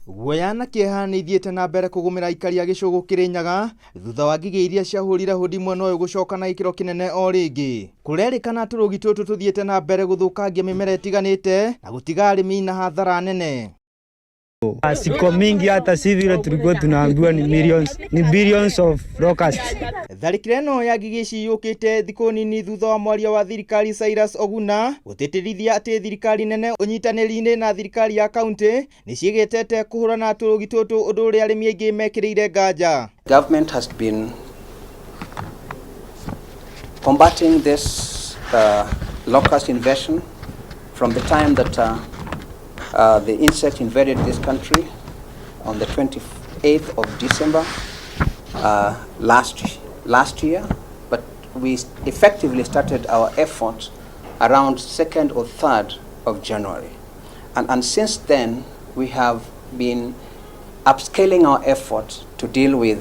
Guoyana kĩeha nithiite na mbere kũgũmĩra aikari a Gicugu Kirinyaga thutha wa ngigĩ iria ciahũrire hũdi mwena ũyũ gũcoka na gĩkĩro kĩnene o rĩngĩ. Kũrerĩkana tũrũgi tũtũ tũthiĩte na mbere gũthũkangia mĩmera ĩtiganĩte na gũtiga arĩmi na hathara nene. Siko mingi hata si vile tulikuwa tunaambiwa ni billions of locusts. Tharĩkĩra ĩno ya ngigĩ ici yũkĩte thikũ nini thutha wa mwaria wa thirikari Cyrus Oguna gũtĩtĩrithia atĩ thirikari nene ũnyitanĩri-inĩ na thirikari ya kaunti nĩ ciĩgĩtete kũhũrana na tũrũgi tũtũ ũndũ ũrĩa arĩmi aingĩ mekĩrĩire nganja. Government has been combating this locust invasion from the time that the insect invaded this country on the 28th of December last year, but we effectively started our efforts around 2nd or 3rd of January, and since then we have been upscaling our efforts to deal with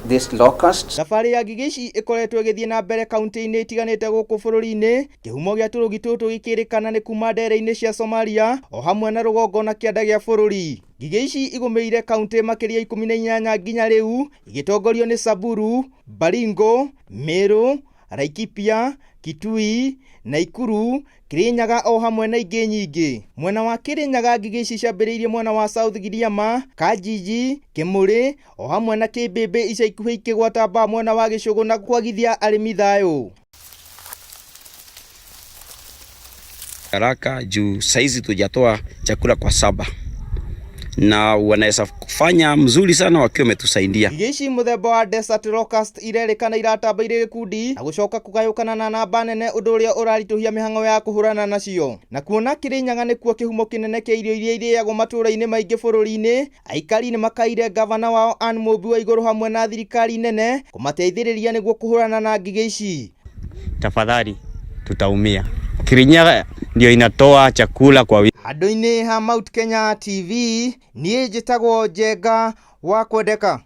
this locust. Safari ya ngigĩ ici ĩkoretwo ĩgĩthiĩ na mbere kauntĩ-inĩ itiganĩte gũkũ bũrũri-inĩ. Kĩhumo gĩa tũrũgi tũtũ gĩkĩrĩkana nĩ kuma ndere-inĩ cia Somalia o hamwe na rũgongo na kĩanda gĩa bũrũri. Ngigĩ ici igũmĩire kauntĩ makĩria 18 nginya rĩu igĩtongorio nĩ Samburu, Baringo, Meru, Laikipia, Kitui, Nakuru, Kirinyaga o hamwe na ingĩ nyingĩ. Mwena wa Kirinyaga ngigĩ ici ciambĩrĩirie mwena wa South Giriama, Kanjiji, Kimuri o hamwe na Kĩmbĩmbĩ ica ikuhĩ ikĩgwatamba mwena wa Gicugu na kwagithia arĩmi thayũ. Haraka juu saizi tujatoa chakula kwa saba na wanaweza kufanya mzuri sana wakiwa wametusaidia. Ngigĩ ici mũthemba wa desert locust irerĩkana iratamba irĩ gĩkundi na gũcoka kũgayũkana na namba nene ũndũ ũrĩa ũraritũhia mĩhang'o ya kũhũrana nacio. Na kuona Kirinyaga nĩkuo kĩhumo kĩnene kĩa irio iria irĩagwo matũũra-inĩ maingĩ bũrũri-inĩ, aikari nĩ makaire gavana wao Ann Mũmbi wa igũrũ hamwe na thirikari nene kũmateithĩrĩria nĩguo kũhũrana na ngigĩ ici. Tafadhali tutaumia. Kirinyaga ndio inatoa chakula kwa Handũ-inĩ ha Mount Kenya TV, niĩ njĩtagwo Njenga wa kwendeka.